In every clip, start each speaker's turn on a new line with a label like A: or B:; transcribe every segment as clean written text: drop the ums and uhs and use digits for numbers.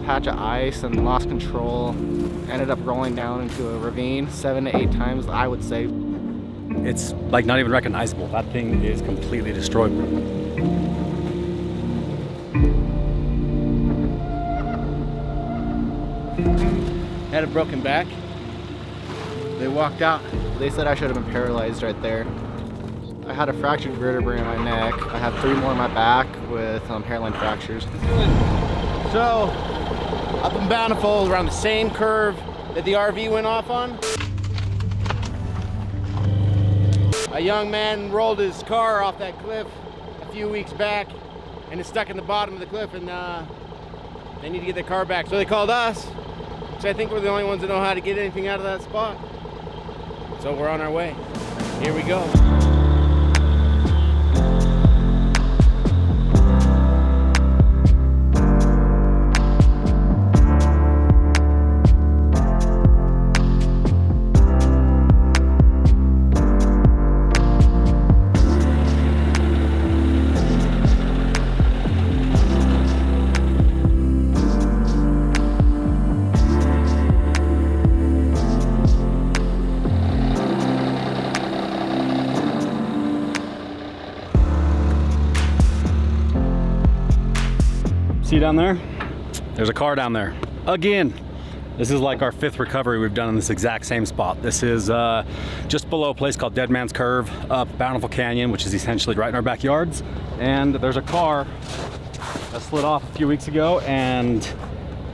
A: patch of ice and lost control. Ended up rolling down into a ravine 7 to 8 times, I would say.
B: It's like not even recognizable. That thing is completely destroyed.
C: Had a broken back. They walked out.
A: They said I should have been paralyzed right there. I had a fractured vertebrae in my neck. I have 3 more in my back with hairline fractures.
C: So, up in Bountiful, around the same curve that the RV went off on, a young man rolled his car off that cliff a few weeks back and is stuck in the bottom of the cliff, and they need to get their car back. So they called us, which I think we're the only ones that know how to get anything out of that spot. So we're on our way. Here we go.
B: See down there? There's a car down there. Again, this is like our 5th recovery we've done in this exact same spot. This is just below a place called Dead Man's Curve up Bountiful Canyon, which is essentially right in our backyards. And there's a car that slid off a few weeks ago, and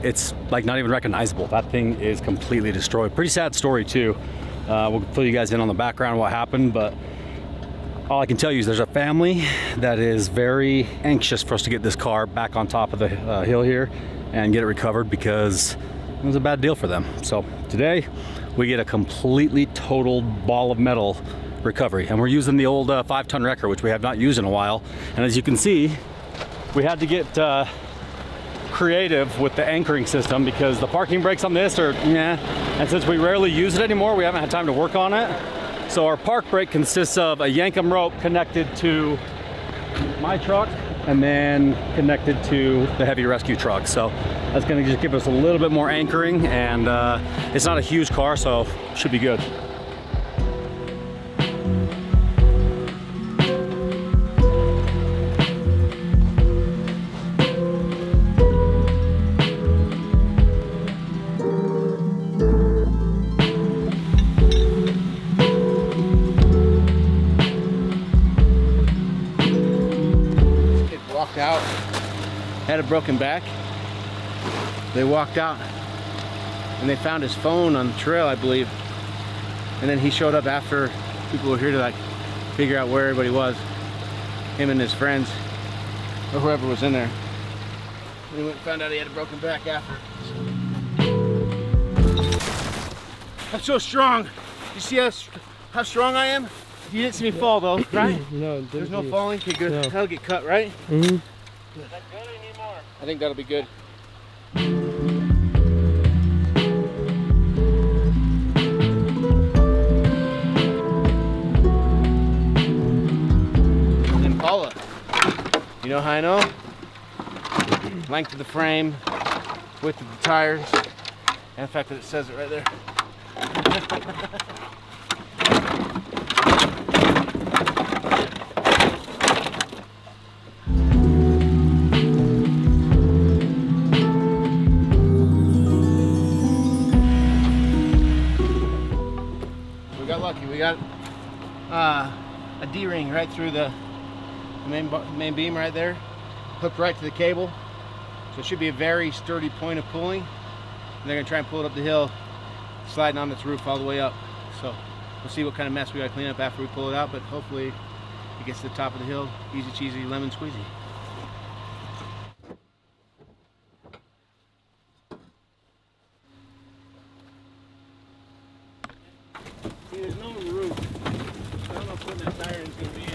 B: it's like not even recognizable. That thing is completely destroyed. Pretty sad story too. We'll fill you guys in on the background of what happened, but all I can tell you is there's a family that is very anxious for us to get this car back on top of the hill here and get it recovered, because it was a bad deal for them. So today we get a completely totaled ball of metal recovery, and we're using the old 5-ton wrecker, which we have not used in a while. And as you can see, we had to get creative with the anchoring system because the parking brakes on this are and since we rarely use it anymore, we haven't had time to work on it. So our park brake consists of a yankum rope connected to my truck and then connected to the heavy rescue truck. So that's gonna just give us a little bit more anchoring, and it's not a huge car, so should be good.
C: Out, had a broken back. They walked out and they found his phone on the trail, I believe, and then he showed up after people were here to like figure out where everybody was, him and his friends or whoever was in there. And he went and found out he had a broken back after. I'm so strong. You see how strong I am? You didn't see me fall though, right?
D: No,
C: there's no falling. Okay, good. No. That'll get cut, right?
D: Mm-hmm.
C: Is that good or you need more? I think that'll be good. Impala. You know how I know? Length of the frame, width of the tires, and the fact that it says it right there. We got a D-ring right through the main beam right there, hooked right to the cable. So it should be a very sturdy point of pulling. And they're gonna try and pull it up the hill, sliding on its roof all the way up. So we'll see what kind of mess we gotta clean up after we pull it out, but hopefully it gets to the top of the hill, easy cheesy, lemon squeezy. See, there's no roof. I don't know if putting that tire in is going to be any.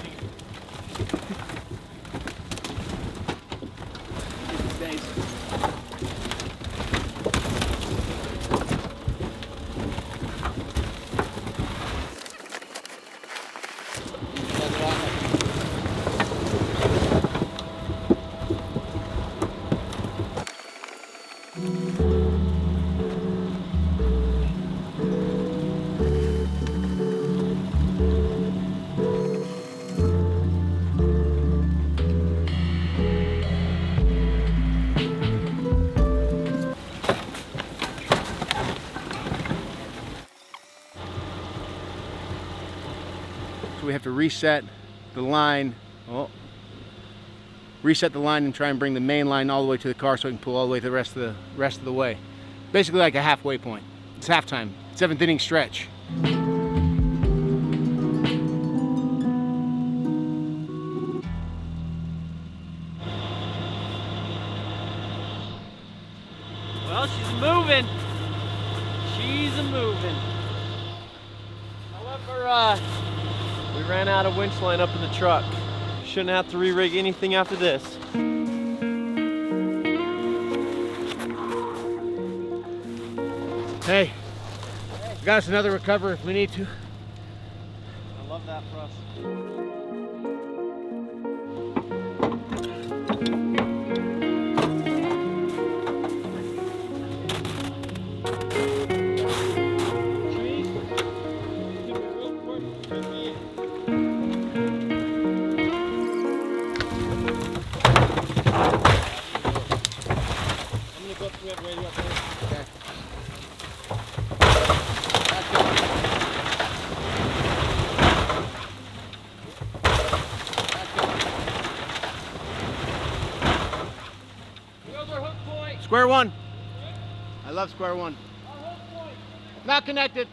C: So we have to reset the line. Oh, reset the line and try and bring the main line all the way to the car so we can pull all the way to the rest of the way. Basically like a halfway point. It's halftime. 7th inning stretch.
D: Well, she's moving. She's moving. However, we ran out of winch line up in the truck. Shouldn't have to re-rig anything after this.
C: Hey, we got us another recover if we need to.
D: I love that for us.
C: Square one. I love square one. Not connected.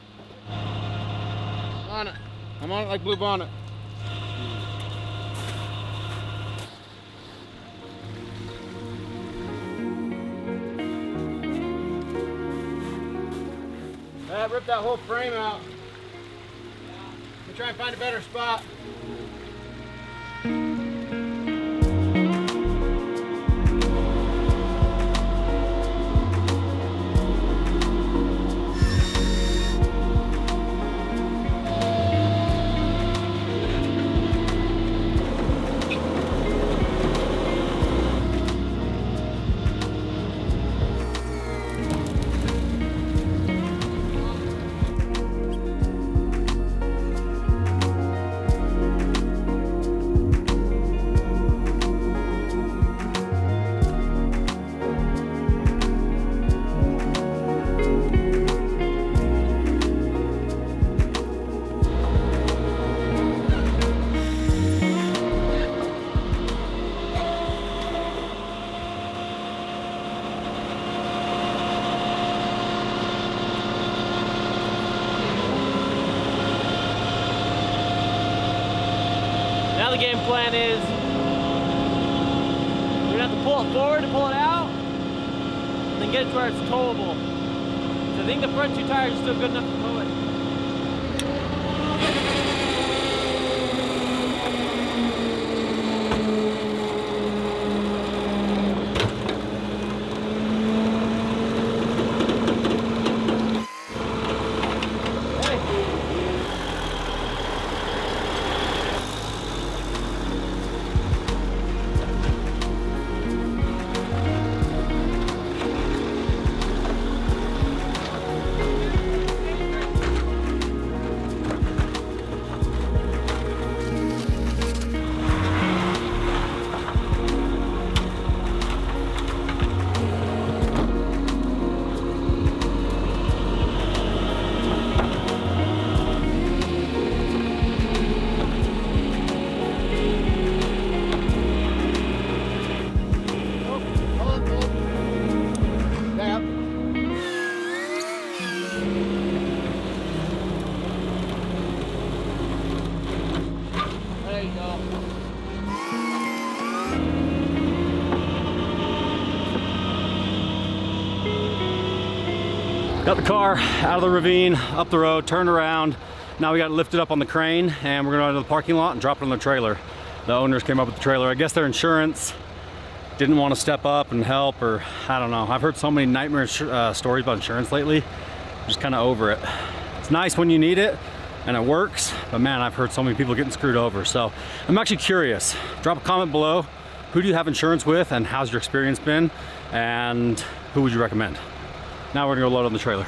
C: On it. I'm on it like Blue Bonnet. Rip that whole frame out. We'll try and find a better spot.
D: Now the game plan is we're gonna have to pull it forward to pull it out, and then get it to where it's towable. So I think the front 2 tires are still good enough to tow it.
B: Got the car out of the ravine, up the road, turned around. Now we got to lift it up on the crane and we're going to go to the parking lot and drop it on the trailer. The owners came up with the trailer. I guess their insurance didn't want to step up and help, or I don't know. I've heard so many nightmare stories about insurance lately. I'm just kind of over it. It's nice when you need it and it works, but man, I've heard so many people getting screwed over. So I'm actually curious. Drop a comment below. Who do you have insurance with and how's your experience been? And who would you recommend? Now we're gonna go load on the trailer.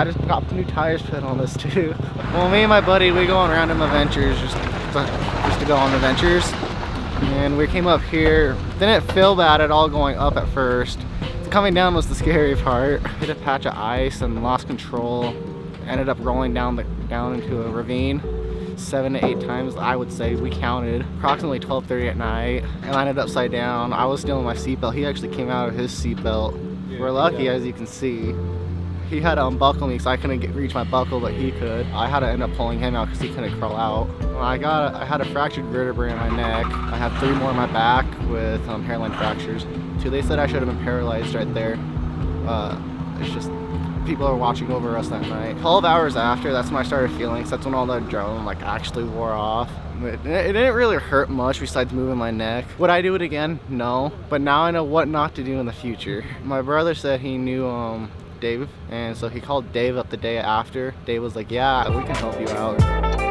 A: I just got the new tires put on this too. Well, me and my buddy, we go on random adventures just to go on adventures. And we came up here. Didn't feel bad at all going up at first. Coming down was the scary part. Hit a patch of ice and lost control. Ended up rolling down into a ravine 7 to 8 times, I would say. We counted. Approximately 12:30 at night. I landed upside down. I was still in my seatbelt. He actually came out of his seatbelt. We're lucky, as you can see. He had to unbuckle me because I couldn't reach my buckle, but he could. I had to end up pulling him out because he couldn't crawl out. I had a fractured vertebrae in my neck. I have 3 more in my back with hairline fractures. 2, they said I should have been paralyzed right there. It's just people are watching over us that night. 12 hours after, that's when I started feeling. That's when all the adrenaline like actually wore off. It didn't really hurt much besides moving my neck. Would I do it again? No. But now I know what not to do in the future. My brother said he knew Dave, and so he called Dave up the day after. Dave was like, yeah, we can help you out.